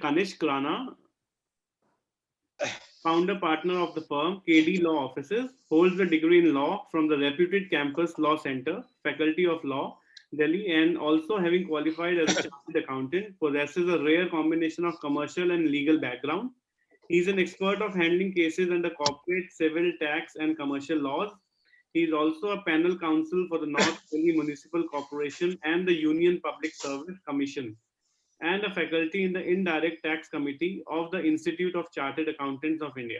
Kanish Krana, founder partner of the firm KD Law Offices, holds a degree in law from the reputed Campus Law Center, Faculty of Law, Delhi, and also having qualified as a chartered accountant, possesses a rare combination of commercial and legal background. He is an expert of handling cases under corporate, civil, tax, and commercial laws. He is also a panel counsel for the North Delhi Municipal Corporation and the Union Public Service Commission, and a faculty in the Indirect Tax Committee of the Institute of Chartered Accountants of India.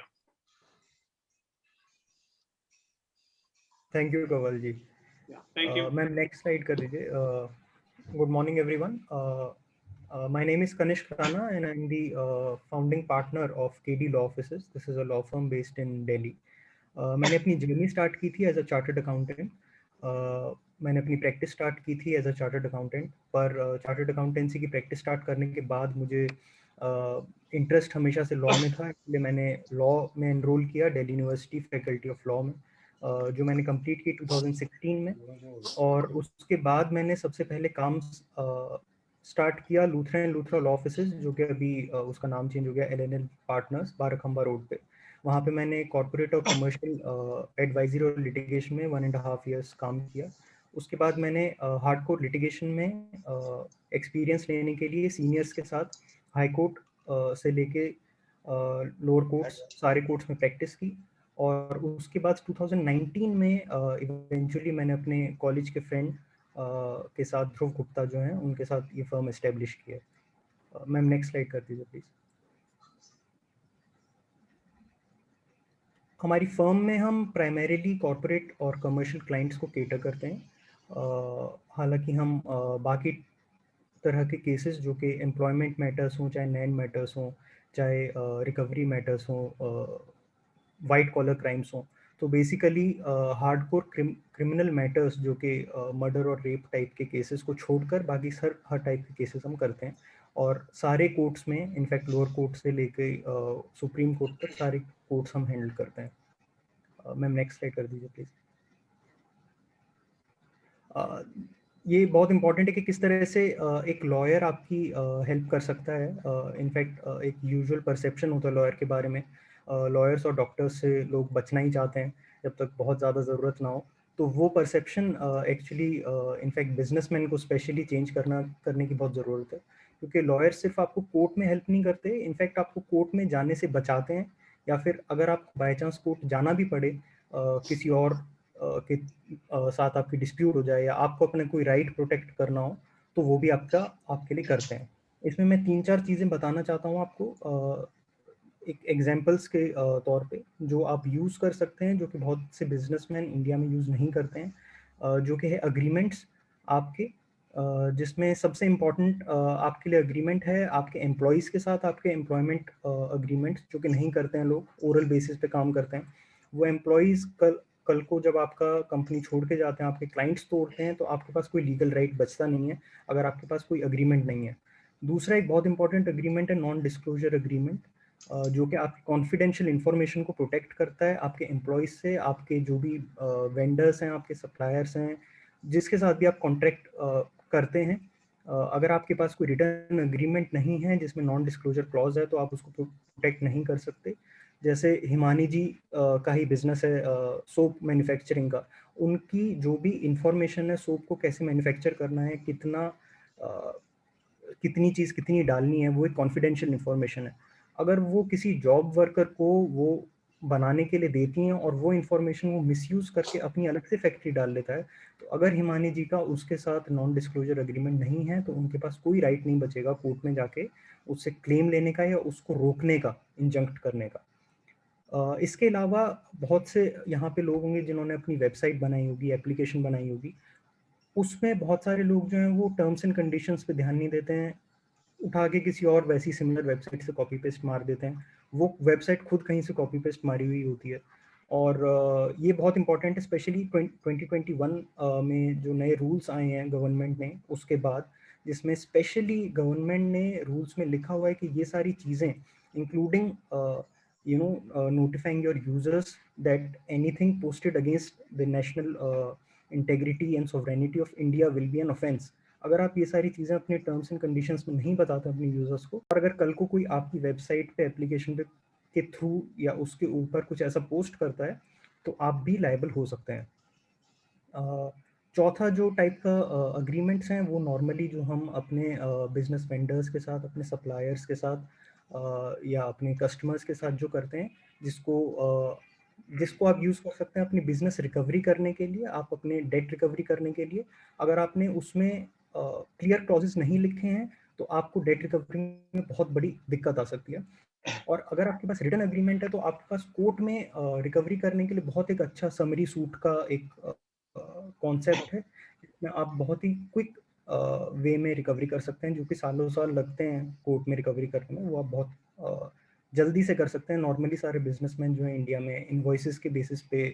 Thank you, Kawal ji. Yeah, thank you. Ma'am, next slide कर दीजिए. Good morning, everyone. My name is Kanish Rana, and I'm the founding partner of KD Law Offices. This is a law firm based in Delhi. मैंने अपनी journey start की थी as a chartered accountant. मैंने अपनी practice start की थी as a chartered accountant, पर chartered accountancy की प्रैक्टिस स्टार्ट करने के बाद मुझे इंटरेस्ट हमेशा से लॉ में था, इसलिए मैंने लॉ में एनरोल किया Delhi university faculty of law में, जो मैंने कंप्लीट की 2016 में. और उसके बाद मैंने सबसे पहले काम स्टार्ट किया Luthra and Luthra law offices, जो कि अभी उसका नाम चेंज हो गया LNL पार्टनर्स, बाराखंबा रोड पे. वहाँ पे मैंने कॉर्पोरेट और कमर्शियल एडवाइजरी और लिटिगेशन में 1.5 years काम किया. उसके बाद मैंने हार्डकोर लिटिगेशन में एक्सपीरियंस लेने के लिए सीनियर्स के साथ हाई कोर्ट से लेके लोअर कोर्ट्स, सारे कोर्ट्स में प्रैक्टिस की. और उसके बाद 2019 में इवेंचुअली मैंने अपने कॉलेज के फ्रेंड के साथ, ध्रुव गुप्ता जो हैं, उनके साथ ये फर्म एस्टेब्लिश किया. मैम नेक्स्ट स्लाइड कर दीजिए प्लीज़. हमारी फर्म में हम प्राइमरीली कॉर्पोरेट और कमर्शियल क्लाइंट्स को केटर करते हैं. हालांकि हम बाकी तरह के केसेस जो कि एम्प्लॉयमेंट मैटर्स हों, चाहे लैंड मैटर्स हों, चाहे रिकवरी मैटर्स हों, वाइट कॉलर क्राइम्स हों, तो बेसिकली हार्डकोर क्रिमिनल मैटर्स जो कि मर्डर और रेप टाइप के केसेस को छोड़कर बाकी हर टाइप के केसेस हम करते हैं. और सारे कोर्ट्स में, इनफैक्ट लोअर कोर्ट से लेके सुप्रीम कोर्ट तक सारे कोर्ट्स हम हैंडल करते हैं. मैम नेक्स्ट स्लाइड कर दीजिए प्लीज़. ये बहुत इंपॉर्टेंट है कि किस तरह से एक लॉयर आपकी हेल्प कर सकता है. इनफैक्ट एक यूजुअल परसेप्शन होता है लॉयर के बारे में, लॉयर्स और डॉक्टर्स से लोग बचना ही चाहते हैं जब तक बहुत ज़्यादा ज़रूरत ना हो. तो वो परसेप्शन एक्चुअली इनफैक्ट बिजनेसमैन को स्पेशली चेंज करने की बहुत ज़रूरत है, क्योंकि लॉयर सिर्फ आपको कोर्ट में हेल्प नहीं करते, इनफैक्ट आपको कोर्ट में जाने से बचाते हैं, या फिर अगर आपको बाई चांस कोर्ट जाना भी पड़े, किसी और के साथ आपकी डिस्प्यूट हो जाए या आपको अपने कोई राइट प्रोटेक्ट करना हो, तो वो भी आपके लिए करते हैं. इसमें मैं 3-4 चीज़ें बताना चाहता हूँ आपको, एक एग्जांपल्स के तौर पे, जो आप यूज़ कर सकते हैं, जो कि बहुत से बिजनेसमैन इंडिया में यूज़ नहीं करते हैं, जो कि है अग्रीमेंट्स आपके, जिसमें सबसे इम्पॉर्टेंट आपके लिए अग्रीमेंट है आपके एम्प्लॉयज़ के साथ, आपके एम्प्लॉयमेंट अग्रीमेंट्स, जो कि नहीं करते हैं लोग, ओरल बेसिस पे काम करते हैं. वो एम्प्लॉयज़ कल को जब आपका कंपनी छोड़ के जाते हैं, आपके क्लाइंट्स तोड़ते हैं, तो आपके पास कोई लीगल राइट बचता नहीं है अगर आपके पास कोई अग्रीमेंट नहीं है. दूसरा एक बहुत इंपॉर्टेंट अग्रीमेंट है नॉन डिस्क्लोजर अग्रीमेंट, जो कि आपकी कॉन्फिडेंशियल इंफॉर्मेशन को प्रोटेक्ट करता है आपके एम्प्लॉयज़ से, आपके जो भी वेंडर्स हैं, आपके सप्लायर्स हैं, जिसके साथ भी आप कॉन्ट्रैक्ट करते हैं. अगर आपके पास कोई रिटर्न अग्रीमेंट नहीं है जिसमें नॉन डिस्क्लोजर क्लॉज है, तो आप उसको प्रोटेक्ट नहीं कर सकते. जैसे हिमानी जी का ही बिजनेस है सोप मैन्युफैक्चरिंग का, उनकी जो भी इंफॉर्मेशन है सोप को कैसे मैन्युफैक्चर करना है, कितनी चीज़ कितनी डालनी है, वो एक कॉन्फिडेंशियल इंफॉर्मेशन है. अगर वो किसी जॉब वर्कर को वो बनाने के लिए देती हैं और वो इंफॉर्मेशन वो मिसयूज़ करके अपनी अलग से फैक्ट्री डाल लेता है, तो अगर हिमानी जी का उसके साथ नॉन डिस्क्लोजर एग्रीमेंट नहीं है, तो उनके पास कोई राइट नहीं बचेगा कोर्ट में जाके उससे क्लेम लेने का या उसको रोकने का, इंजंक्ट करने का. इसके अलावा बहुत से यहाँ पे लोग होंगे जिन्होंने अपनी वेबसाइट बनाई होगी, एप्लीकेशन बनाई होगी, उसमें बहुत सारे लोग जो हैं वो टर्म्स एंड कंडीशंस पे ध्यान नहीं देते हैं, उठा के किसी और वैसी सिमिलर वेबसाइट से कॉपी पेस्ट मार देते हैं. वो वेबसाइट खुद कहीं से कॉपी पेस्ट मारी हुई होती है. और ये बहुत इंपॉर्टेंट है, स्पेशली 2021 में जो नए रूल्स आए हैं गवर्नमेंट ने उसके बाद, जिसमें स्पेशली गवर्नमेंट ने रूल्स में लिखा हुआ है कि ये सारी चीज़ें including notifying your users that anything posted against the national integrity and sovereignty of India will be an offense. अगर आप ये सारी चीज़ें अपने टर्म्स एंड कंडीशंस में नहीं बताते अपने यूजर्स को, और अगर कल को कोई आपकी वेबसाइट पे एप्लीकेशन पे के थ्रू या उसके ऊपर कुछ ऐसा पोस्ट करता है तो आप भी लायबल हो सकते हैं। चौथा जो टाइप का अग्रीमेंट्स हैं वो नॉर्मली जो हम अपने बिजनेस वेंडर्स के साथ, अपने सप्लायर्स के साथ या अपने कस्टमर्स के साथ जो करते हैं, जिसको आप यूज़ कर सकते हैं अपनी बिजनेस रिकवरी करने के लिए, आप अपने डेट रिकवरी करने के लिए। अगर आपने उसमें क्लियर क्लॉजेस नहीं लिखे हैं तो आपको डेट रिकवरी में बहुत बड़ी दिक्कत आ सकती है। और अगर आपके पास रिटन एग्रीमेंट है तो आपके पास कोर्ट में रिकवरी करने के लिए बहुत एक अच्छा समरी सूट का एक कॉन्सेप्ट है, जिसमें आप बहुत ही क्विक वे में रिकवरी कर सकते हैं, जो कि सालों साल लगते हैं कोर्ट में रिकवरी करने में, वो आप बहुत जल्दी से कर सकते हैं। नॉर्मली सारे बिजनेसमैन जो है इंडिया में इनवॉइसेस के बेसिस पे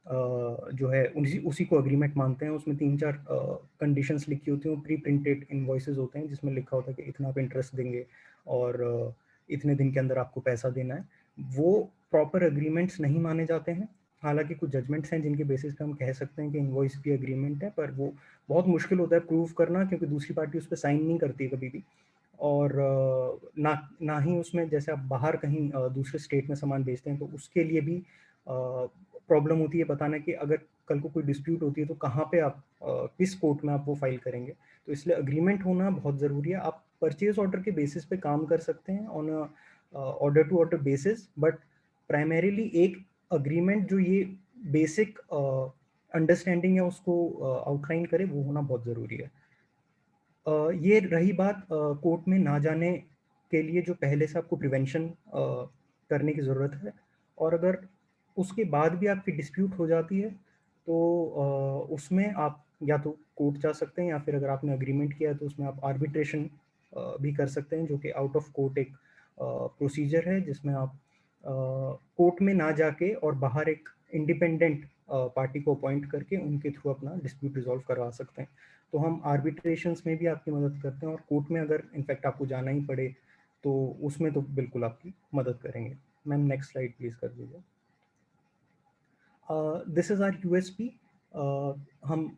जो है उसी को अग्रीमेंट मानते हैं। उसमें 3-4 कंडीशंस लिखी होती हैं, प्री प्रिंटेड इनवॉइसेस होते हैं जिसमें लिखा होता है कि इतना आप इंटरेस्ट देंगे और इतने दिन के अंदर आपको पैसा देना है। वो प्रॉपर एग्रीमेंट्स नहीं माने जाते हैं। हालांकि कुछ जजमेंट्स हैं जिनके बेसिस पे हम कह सकते हैं कि इनवॉइस भी एग्रीमेंट है, पर वो बहुत मुश्किल होता है प्रूव करना, क्योंकि दूसरी पार्टी उस पर साइन नहीं करती है कभी भी। और ना ही उसमें, जैसे आप बाहर कहीं दूसरे स्टेट में सामान बेचते हैं तो उसके लिए भी प्रॉब्लम होती है बताना कि अगर कल को कोई डिस्प्यूट होती है तो कहाँ पे आप किस कोर्ट में आप वो फाइल करेंगे। तो इसलिए अग्रीमेंट होना बहुत ज़रूरी है। आप परचेज ऑर्डर के बेसिस पे काम कर सकते हैं on order to order basis, but primarily एक अग्रीमेंट जो ये बेसिक अंडरस्टैंडिंग है उसको आउटलाइन करे, वो होना बहुत ज़रूरी है। ये रही बात कोर्ट में ना जाने के लिए जो पहले से आपको प्रिवेंशन करने की ज़रूरत है। और अगर उसके बाद भी आपकी डिस्प्यूट हो जाती है तो उसमें आप या तो कोर्ट जा सकते हैं, या फिर अगर आपने अग्रीमेंट किया है तो उसमें आप आर्बिट्रेशन भी कर सकते हैं, जो कि आउट ऑफ कोर्ट एक प्रोसीजर है जिसमें आप कोर्ट में ना जाके और बाहर एक इंडिपेंडेंट पार्टी को अपॉइंट करके उनके थ्रू अपना डिस्प्यूट रिजॉल्व करवा सकते हैं। तो हम आर्बिट्रेशंस में भी आपकी मदद करते हैं, और कोर्ट में अगर इनफैक्ट आपको जाना ही पड़े तो उसमें तो बिल्कुल आपकी मदद करेंगे। मैम नेक्स्ट स्लाइड प्लीज कर दीजिए। This is our USP. हम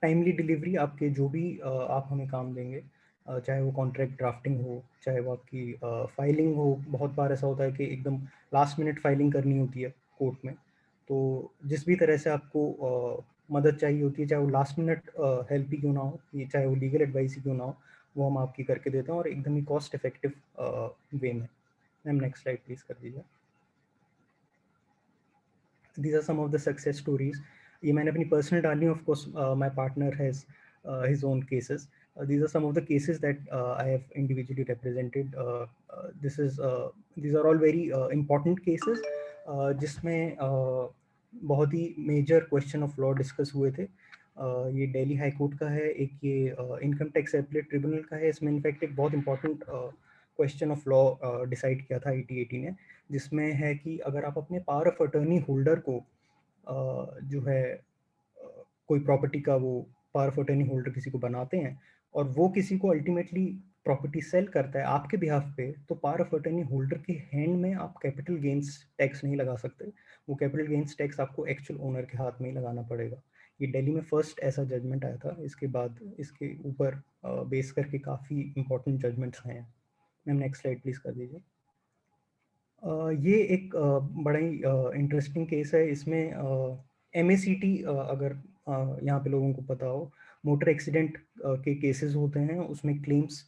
टाइमली डिलीवरी, आपके जो भी आप हमें काम देंगे, चाहे वो कॉन्ट्रैक्ट ड्राफ्टिंग हो, चाहे वो आपकी फाइलिंग हो। बहुत बार ऐसा होता है कि एकदम लास्ट मिनट फाइलिंग करनी होती है कोर्ट में, तो जिस भी तरह से आपको मदद चाहिए होती है, चाहे वो लास्ट मिनट हेल्प ही क्यों ना हो, ये चाहे वो लीगल एडवाइस ही क्यों ना हो, वो हम आपकी करके देते हैं और एकदम ही कॉस्ट इफेक्टिव वे में। मैम नेक्स्ट स्लाइड प्लीज कर दीजिए। These are some of the success stories. ये मैंने अपनी पर्सनल डाली, of course my partner has his own cases. These are some of the cases that I have individually represented. These are all very important cases जिसमें बहुत ही major question of law discuss हुए थे। ये Delhi high court का है, एक ये इनकम टैक्स एपीलेट ट्रिब्यूनल का है। इसमें इनफैक्ट एक बहुत important question of law decide किया था 8080 ने, जिसमें है कि अगर आप अपने पावर ऑफ अटर्नी होल्डर को जो है कोई प्रॉपर्टी का वो पावर ऑफ अटर्नी होल्डर किसी को बनाते हैं और वो किसी को अल्टीमेटली प्रॉपर्टी सेल करता है आपके बिहाफ पे, तो पावर ऑफ अटर्नी होल्डर के हैंड में आप कैपिटल गेन्स टैक्स नहीं लगा सकते। वो कैपिटल गेन्स टैक्स आपको एक्चुअल ओनर के हाथ में ही लगाना पड़ेगा। ये दिल्ली में फर्स्ट ऐसा जजमेंट आया था। इसके बाद इसके ऊपर बेस करके काफ़ी इंपॉर्टेंट जजमेंट्स आए हैं। मैम नेक्स्ट स्लाइड प्लीज कर दीजिए। ये एक बड़ा ही इंटरेस्टिंग केस है। इसमें MACT, अगर यहाँ पे लोगों को पता हो, मोटर एक्सीडेंट के केसेस होते हैं, उसमें क्लेम्स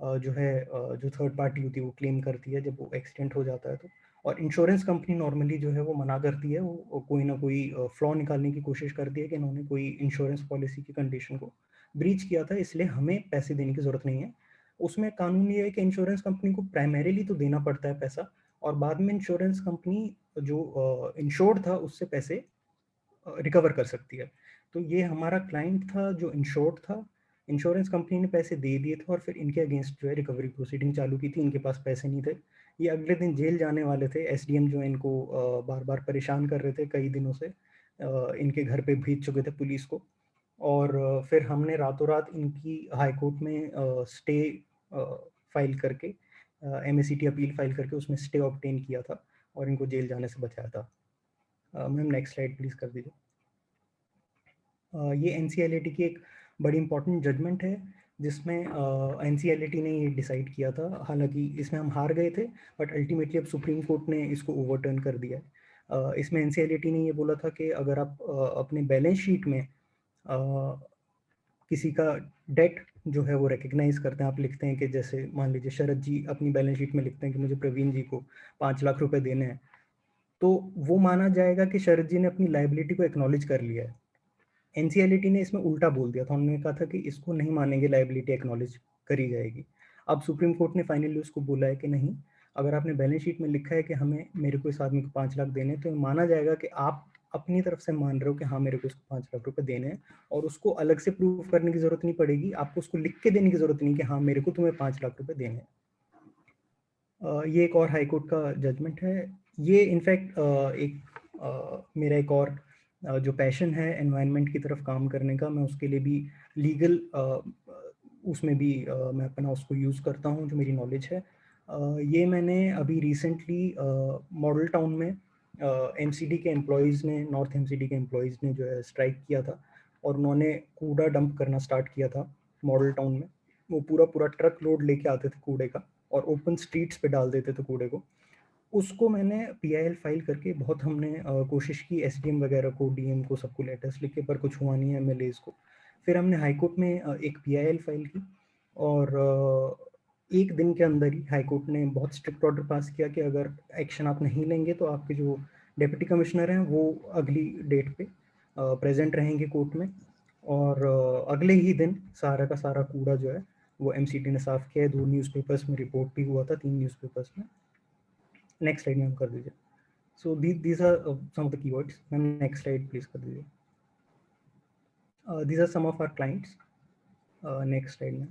जो है जो थर्ड पार्टी होती है वो क्लेम करती है जब वो एक्सीडेंट हो जाता है तो। और इंश्योरेंस कंपनी नॉर्मली जो है वो मना करती है, वो कोई ना कोई फ्लॉ निकालने की कोशिश करती है कि इन्होंने कोई इंश्योरेंस पॉलिसी की कंडीशन को ब्रीच किया था, इसलिए हमें पैसे देने की जरूरत नहीं है। उसमें कानून ये है कि इंश्योरेंस कंपनी को प्राइमरीली तो देना पड़ता है पैसा, और बाद में इंश्योरेंस कंपनी जो इंश्योर्ड था उससे पैसे रिकवर कर सकती है। तो ये हमारा क्लाइंट था जो इंश्योर्ड था, इंश्योरेंस कंपनी ने पैसे दे दिए थे और फिर इनके अगेंस्ट जो है रिकवरी प्रोसीडिंग चालू की थी। इनके पास पैसे नहीं थे, ये अगले दिन जेल जाने वाले थे। SDM जो इनको बार बार परेशान कर रहे थे कई दिनों से, इनके घर पे भेज चुके थे पुलिस को। और फिर हमने रातों रात इनकी हाई कोर्ट में स्टे फाइल करके, MACT अपील फाइल करके उसमें स्टे ऑब्टेन किया था और इनको जेल जाने से बचाया था। मैम नेक्स्ट स्लाइड प्लीज कर दीजिए। ये NCLAT की एक बड़ी इंपॉर्टेंट जजमेंट है जिसमें एनसीएलटी ने ये डिसाइड किया था, हालांकि इसमें हम हार गए थे, बट अल्टीमेटली अब सुप्रीम कोर्ट ने इसको ओवरटर्न कर दिया है। इसमें एनसीएलटी ने ये बोला था कि अगर आप अपने बैलेंस शीट में किसी का डेट जो है वो रिकग्नाइज करते हैं, आप लिखते हैं कि जैसे मान लीजिए शरद जी अपनी बैलेंस शीट में लिखते हैं कि मुझे प्रवीण जी को 5 लाख रुपए देने हैं, तो वो माना जाएगा कि शरद जी ने अपनी लाइबिलिटी को एक्नॉलेज कर लिया है। एनसीएलटी ने इसमें उल्टा बोल दिया था, उन्होंने कहा था कि इसको नहीं मानेंगे, लाइबिलिटी एक्नॉलेज करी जाएगी। अब सुप्रीम कोर्ट ने फाइनली उसको बोला है कि नहीं, अगर आपने बैलेंस शीट में लिखा है कि हमें मेरे को इस आदमी को 5 लाख देने, तो माना जाएगा कि आप अपनी तरफ से मान रहे हो कि हाँ मेरे को इसको 5 लाख रुपए देने हैं, और उसको अलग से प्रूव करने की जरूरत नहीं पड़ेगी, आपको उसको लिख के देने की जरूरत नहीं कि हाँ मेरे को तुम्हें 5 लाख रुपए देने हैं। ये एक और हाईकोर्ट का जजमेंट है। ये इनफैक्ट मेरा एक और जो पैशन है एनवायरनमेंट की तरफ काम करने का, मैं उसके लिए भी लीगल उसमें भी मैं अपना उसको यूज़ करता हूँ, जो मेरी नॉलेज है। ये मैंने अभी रिसेंटली मॉडल टाउन में एमसीडी के एम्प्लॉयज़ ने, नॉर्थ एमसीडी के एम्प्लॉयज़ ने जो है स्ट्राइक किया था, और उन्होंने कूड़ा डंप करना स्टार्ट किया था मॉडल टाउन में। वो पूरा ट्रक लोड लेके आते थे कूड़े का और ओपन स्ट्रीट्स पे डाल देते थे कूड़े को। उसको मैंने पीआईएल फाइल करके बहुत हमने कोशिश की, एसडीएम वगैरह को, डीएम को, सबको लेटर्स लिखे, पर कुछ हुआ नहीं है एमएलएज को। फिर हमने हाईकोर्ट में एक पीआईएल फाइल की, और एक दिन के अंदर ही हाईकोर्ट ने बहुत स्ट्रिक्ट ऑर्डर पास किया कि अगर एक्शन आप नहीं लेंगे तो आपके जो डिप्टी कमिश्नर हैं वो अगली डेट पे प्रेजेंट रहेंगे कोर्ट में, और अगले ही दिन सारा का सारा कूड़ा जो है वो एमसीडी ने साफ किया है। 2 न्यूज़पेपर्स में रिपोर्ट भी हुआ था, 3 न्यूज़पेपर्स में। नेक्स्ट स्लाइड में हम कर दीजिए। सो these are some of the keywords. Ma'am next slide please कर दीजिए। these are some of our clients. Next slide में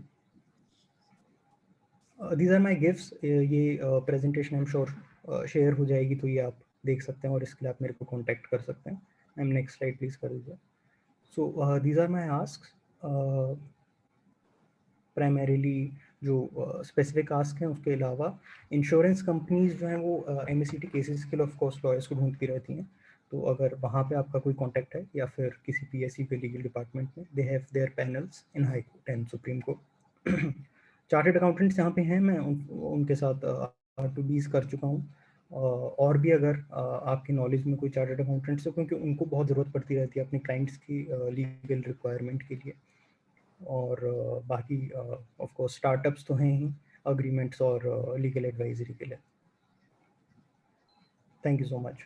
these are my gifts. ये presentation I am sure share हो जाएगी, तो ये आप देख सकते हैं और इसके लिए आप मेरे को कांटेक्ट कर सकते हैं। मैम नेक्स्ट स्लाइड प्लीज कर दीजिए। सो these are my asks. Primarily जो स्पेसिफिक आस्क हैं, उसके अलावा इंश्योरेंस कंपनीज जो हैं वो एमएससीटी केसेस के लिए ऑफ कोर्स लॉयर्स को ढूंढती रहती हैं, तो अगर वहाँ पे आपका कोई कांटेक्ट है या फिर किसी पीएससी के लीगल डिपार्टमेंट में, they have their panels in high court and supreme court. Chartered accountants यहाँ पे हैं, मैं उनके साथ R2Bs कर चुका हूँ, और भी अगर आपकी नॉलेज में कोई चार्टर्ड अकाउंटेंट्स है, क्योंकि उनको बहुत ज़रूरत पड़ती रहती है अपने क्लाइंट्स की लीगल रिक्वायरमेंट के लिए। और बाकी ऑफ कोर्स स्टार्टअप्स तो हैं ही अग्रीमेंट्स और लीगल एडवाइजरी के लिए। Thank you so much.